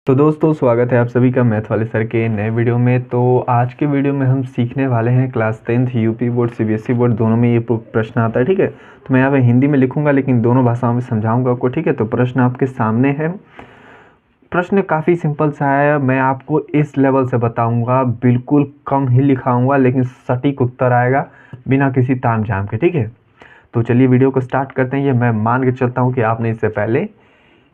तो दोस्तों स्वागत है आप सभी का मैथ वाले सर के नए वीडियो में। तो आज के वीडियो में हम सीखने वाले हैं class 10th UP board CBSE board दोनों में ये प्रश्न आता है। ठीक है, तो मैं यहाँ पे हिंदी में लिखूंगा लेकिन दोनों भाषाओं में समझाऊंगा आपको। ठीक है, तो प्रश्न आपके सामने है। प्रश्न काफ़ी सिंपल सा है, मैं आपको इस लेवल से बताऊँगा, बिल्कुल कम ही लिखाऊँगा लेकिन सटीक उत्तर आएगा बिना किसी ताम झाम के। ठीक है, तो चलिए वीडियो को स्टार्ट करते हैं। ये मैं मान के चलता हूँ कि आपने इससे पहले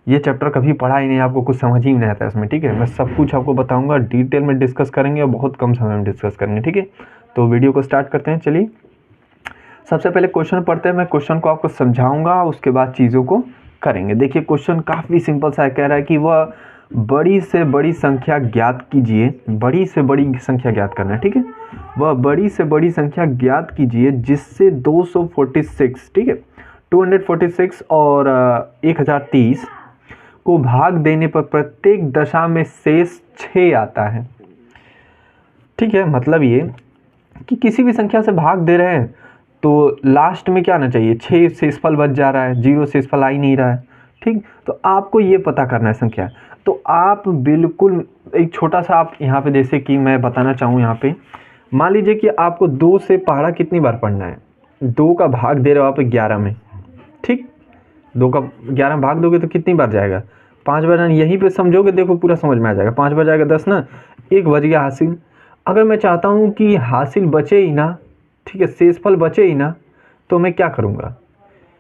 ये चैप्टर कभी पढ़ा ही नहीं, आपको कुछ समझ ही नहीं आता इसमें। ठीक है, मैं सब कुछ आपको बताऊंगा, डिटेल में डिस्कस करेंगे और बहुत कम समय में डिस्कस करेंगे। ठीक है, तो वीडियो को स्टार्ट करते हैं। चलिए सबसे पहले क्वेश्चन पढ़ते हैं, मैं क्वेश्चन को आपको समझाऊंगा, उसके बाद चीज़ों को करेंगे। देखिए क्वेश्चन काफ़ी सिंपल सा है, कह रहा है कि वह बड़ी से बड़ी संख्या ज्ञात कीजिए। बड़ी से बड़ी संख्या ज्ञात करना है। ठीक है, वह बड़ी से बड़ी संख्या ज्ञात कीजिए जिससे 246, ठीक है, 246 और 1030 को भाग देने पर प्रत्येक दशा में शेष 6 आता है। ठीक है, मतलब ये कि किसी भी संख्या से भाग दे रहे हैं तो लास्ट में क्या आना चाहिए, 6 शेषफल बच जा रहा है, 0 शेषफल आ ही नहीं रहा है। ठीक, तो आपको ये पता करना है संख्या। तो आप बिल्कुल एक छोटा सा आप यहाँ पे, जैसे कि मैं बताना चाहूँ यहाँ पे, मान लीजिए कि आपको 2 से पहाड़ा कितनी बार पढ़ना है, 2 का भाग दे रहे हो आप 11 में। ठीक, 2 का 11 भाग दोगे तो कितनी बार जाएगा, 5 बार। यहीं पे समझोगे, देखो पूरा समझ में आ जाएगा। 5 बार जाएगा 10 ना, 1 बच गया हासिल। अगर मैं चाहता हूँ कि हासिल बचे ही ना, ठीक है, शेषफल बचे ही ना, तो मैं क्या करूँगा,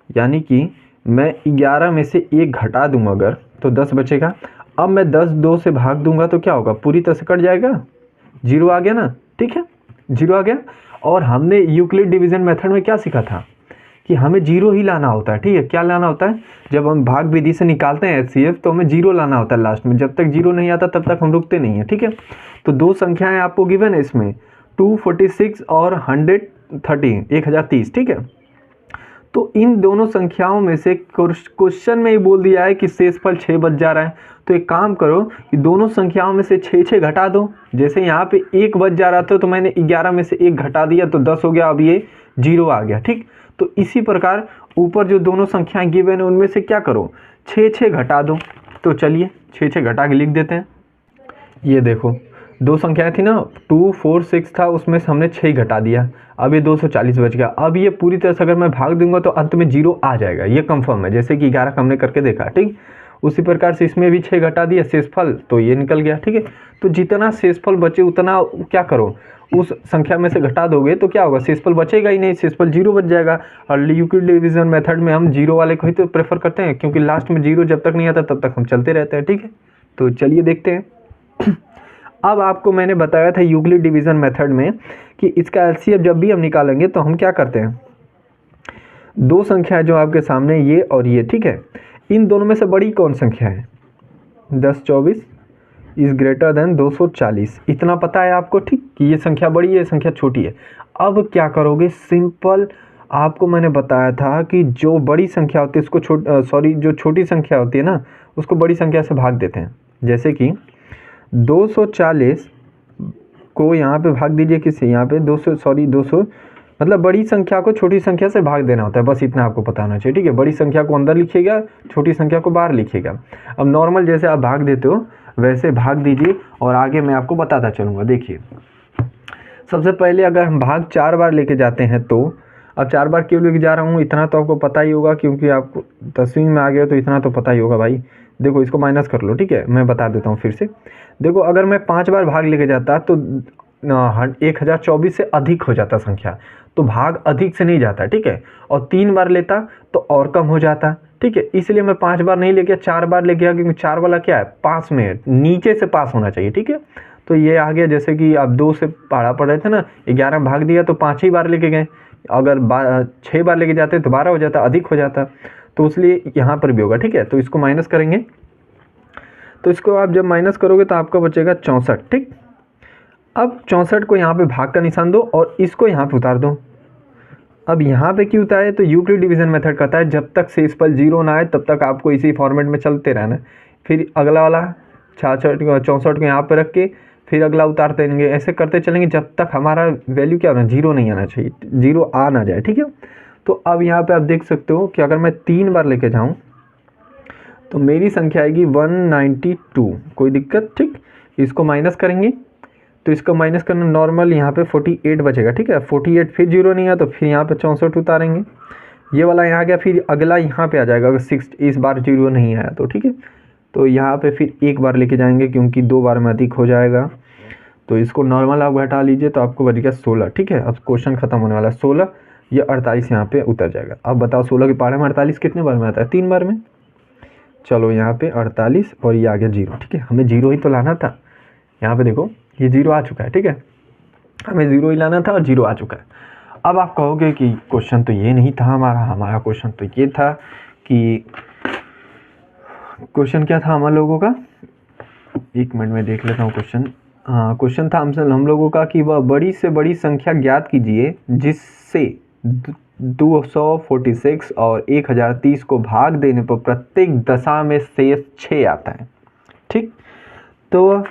यानी कि मैं 11 में से 1 घटा दूंगा अगर, तो 10 बचेगा। अब मैं 10 2 से भाग दूंगा तो क्या होगा, पूरी तरह से कट जाएगा, 0 आ गया ना। ठीक है, 0 आ गया। और हमने यूक्लिड डिवीजन मेथड में क्या सीखा था कि हमें 0 ही लाना होता है। ठीक है, क्या लाना होता है, जब हम भाग विधि से निकालते हैं एचसीएफ तो हमें 0 लाना होता है लास्ट में। जब तक 0 नहीं आता तब तक हम रुकते नहीं हैं। ठीक है, तो 2 संख्याएं आपको गिवन है इसमें, 246 और 1030। ठीक है, तो इन दोनों संख्याओं में से क्वेश्चन में ही बोल दिया है कि शेषफल 6 बच जा रहा है। तो एक काम करो कि दोनों संख्याओं में से 6 घटा दो। जैसे यहाँ पे 1 बच जा रहा था तो मैंने 11 में से 1 घटा दिया तो 10 हो गया, अब ये 0 आ गया। ठीक, तो इसी प्रकार ऊपर जो दोनों संख्याएं गिवन है उनमें से क्या करो, 6 घटा दो। तो चलिए 6 घटा के लिख देते हैं। ये देखो 2 संख्याएं थी ना, 2 4 6 था, उसमें से हमने 6 घटा दिया, अब ये 240 बच गया। अब ये पूरी तरह से अगर मैं भाग दूंगा तो अंत में 0 आ जाएगा, ये कंफर्म है, जैसे कि 11 का हमने करके देखा। ठीक, उसी प्रकार से इसमें भी 6 घटा दिया शेषफल, तो ये निकल गया। ठीक है, तो जितना शेषफल बचे उतना क्या करो, उस संख्या में से घटा दोगे तो क्या होगा, शेषफल बचेगा ही नहीं, शेषफल 0 बच जाएगा। और यूक्लिड डिवीजन मेथड में हम 0 वाले को ही तो प्रेफर करते हैं, क्योंकि लास्ट में 0 जब तक नहीं आता तब तक हम चलते रहते हैं। ठीक है, तो चलिए देखते हैं। अब आपको मैंने बताया था यूक्लिड डिवीजन मेथड में कि इसका एलसीएम जब भी हम निकालेंगे तो हम क्या करते हैं, 2 संख्या जो आपके सामने ये और ये, ठीक है, इन दोनों में से बड़ी कौन संख्या है, 1024 इज ग्रेटर देन 240, इतना पता है आपको। ठीक, कि ये संख्या बड़ी है, ये संख्या छोटी है। अब क्या करोगे, सिंपल, आपको मैंने बताया था कि जो बड़ी संख्या होती है उसको जो छोटी संख्या होती है ना उसको बड़ी संख्या से भाग देते हैं। जैसे कि 240 को यहाँ पे भाग दीजिए किससे, यहाँ पे 200 मतलब बड़ी संख्या को छोटी संख्या से भाग देना होता है, बस इतना आपको पता होना चाहिए। ठीक है, बड़ी संख्या को अंदर लिखिएगा, छोटी संख्या को बाहर लिखिएगा। अब नॉर्मल जैसे आप भाग देते हो वैसे भाग दीजिए और आगे मैं आपको बताता चलूँगा। देखिए सबसे पहले अगर हम भाग 4 बार लेके जाते हैं तो, अब 4 बार क्यों लेके जा रहा हूँ इतना तो आपको पता ही होगा, क्योंकि आपको 10वीं में आ गया तो इतना तो पता ही होगा भाई। देखो इसको माइनस कर लो। ठीक है, मैं बता देता हूँ फिर से। देखो अगर मैं 5 बार भाग लेके जाता तो 1024 से अधिक हो जाता संख्या, तो भाग अधिक से नहीं जाता। ठीक है, और 3 बार लेता तो और कम हो जाता। ठीक है, इसलिए मैं 5 बार नहीं लेके 4 बार ले गया, क्योंकि 4 वाला क्या है, पास में है, नीचे से पास होना चाहिए। ठीक है, तो ये आ गया। जैसे कि आप 2 से पढ़ा पढ़ रहे थे ना, 11 भाग दिया तो 5 ही बार लेके गए, अगर 6 बार लेके जाते तो 12 हो जाता, अधिक हो जाता, तो इसलिए यहाँ पर भी होगा। ठीक है, तो इसको माइनस करेंगे, तो इसको आप जब माइनस करोगे तो आपका बचेगा 64। ठीक, अब 64 को यहाँ पे भाग का निशान दो और इसको यहाँ पे उतार दो। अब यहाँ पे क्यों उतारे, तो यूक्लिड डिवीजन मेथड कहता है जब तक शेषफल 0 ना आए तब तक आपको इसी फॉर्मेट में चलते रहना। फिर अगला वाला 64 को यहाँ पे रख के फिर अगला उतार देंगे, ऐसे करते चलेंगे जब तक हमारा वैल्यू क्या होना, 0 नहीं आना चाहिए, 0 आ ना जाए। ठीक है, तो अब यहाँ पे आप देख सकते हो कि अगर मैं 3 बार लेके जाऊँ तो मेरी संख्या आएगी 192, कोई दिक्कत, ठीक। इसको माइनस करेंगे तो इसको माइनस करना नॉर्मल, यहाँ पे 48 बचेगा, ठीक है। 48 फिर जीरो नहीं है तो फिर यहाँ पे 64 उतारेंगे, ये वाला यहाँ गया, फिर अगला यहाँ पे आ जाएगा अगर 6 इस बार जीरो नहीं आया तो, ठीक है। तो यहाँ पे फिर एक बार लेके जाएंगे क्योंकि 2 बार में अधिक हो जाएगा, तो इसको नॉर्मल आप घटा लीजिए तो आपको बच गया 16, ठीक है। अब क्वेश्चन खत्म होने वाला है। 16 या 48 यहाँ पे उतर जाएगा। अब बताओ 16 के पहाड़े में 48 कितने बार में आता है? 3 बार में। चलो यहाँ पे 48 और ये आ गया 0, ठीक है। हमें 0 ही तो लाना था, यहाँ पे देखो ये 0 आ चुका है, ठीक है। हमें 0 ही लाना था और 0 आ चुका है। अब आप कहोगे कि क्वेश्चन तो ये नहीं था हमारा क्वेश्चन तो ये था कि क्वेश्चन क्या था हम लोगों का, 1 मिनट में देख लेता हूँ क्वेश्चन। हाँ, क्वेश्चन था हम लोगों का कि वह बड़ी से बड़ी संख्या ज्ञात कीजिए जिससे 246 और 1030 को भाग देने पर प्रत्येक दशा में शेष 6 आता है, ठीक। तो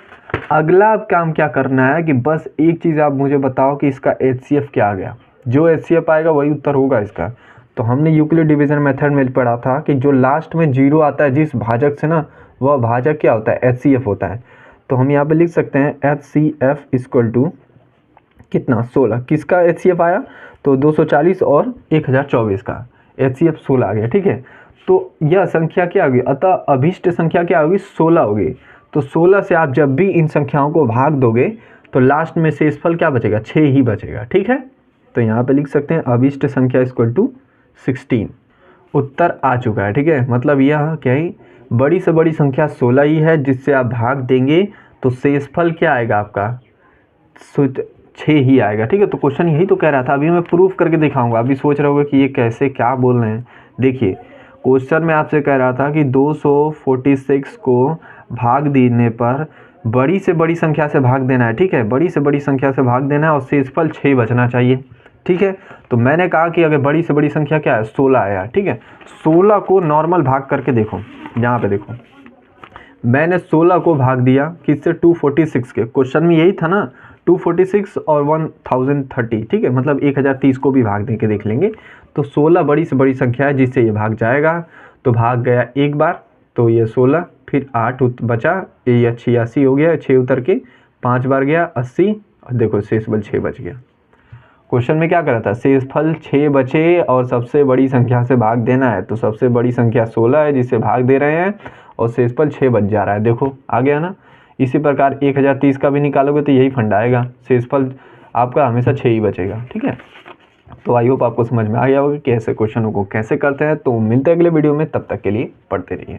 अगला काम क्या करना है कि बस एक चीज़ आप मुझे बताओ कि इसका HCF क्या आ गया। जो HCF आएगा वही उत्तर होगा इसका। तो हमने यूक्लिड डिवीजन मेथड में पढ़ा था कि जो लास्ट में 0 आता है जिस भाजक से ना, वह भाजक क्या होता है? HCF होता है। तो हम यहाँ पे लिख सकते हैं HCF इक्वल टू कितना? 16। किसका HCF आया? तो 240 और 1024 का HCF 16 आ गया, ठीक है। तो यह संख्या क्या होगी? अतः अभीष्ट संख्या क्या होगी? 16 होगी। तो 16 से आप जब भी इन संख्याओं को भाग दोगे तो लास्ट में शेषफल क्या बचेगा? 6 ही बचेगा, ठीक है। तो यहाँ पे लिख सकते हैं अभीष्ट संख्या इक्वल टू 16। उत्तर आ चुका है, ठीक है। मतलब यह क्या है? बड़ी से बड़ी संख्या 16 ही है जिससे आप भाग देंगे तो शेषफल क्या आएगा आपका? 6 ही आएगा, ठीक है। तो क्वेश्चन यही तो कह रहा था। अभी मैं प्रूफ करके दिखाऊंगा। अभी सोच रहे होगे कि ये कैसे, क्या बोल रहे हैं। देखिए क्वेश्चन में आपसे कह रहा था कि 246 को भाग देने पर बड़ी से बड़ी संख्या से भाग देना है, ठीक है। बड़ी से बड़ी संख्या से भाग देना है और शेषफल 6 बचना चाहिए, ठीक है। तो मैंने कहा कि अगर बड़ी से बड़ी संख्या क्या है? 16 आया, ठीक है। 16 को नॉर्मल भाग करके देखो, यहाँ पे देखो मैंने 16 को भाग दिया किससे? 246 के। क्वेश्चन में यही था ना, 246 और 1030, ठीक है। मतलब 1030 को भी भाग दे के देख लेंगे। तो 16 बड़ी से बड़ी संख्या है जिससे ये भाग जाएगा। तो भाग गया एक बार, तो ये 16, फिर 8 बचा, ये 86 हो गया, 6 उतर के 5 बार गया 80, और देखो शेषफल 6 बच गया। क्वेश्चन में क्या करा था? शेषफल 6 बचे और सबसे बड़ी संख्या से भाग देना है। तो सबसे बड़ी संख्या 16 है जिससे भाग दे रहे हैं और शेषफल 6 बच जा रहा है। देखो आ गया ना। इसी प्रकार 1030 का भी निकालोगे तो यही फंडा आएगा, शेषफल आपका हमेशा 6 ही बचेगा, ठीक है। तो आई होप आपको समझ में आ गया होगा कि ऐसे क्वेश्चनों को कैसे करते हैं। तो मिलते हैं अगले वीडियो में, तब तक के लिए पढ़ते रहिए।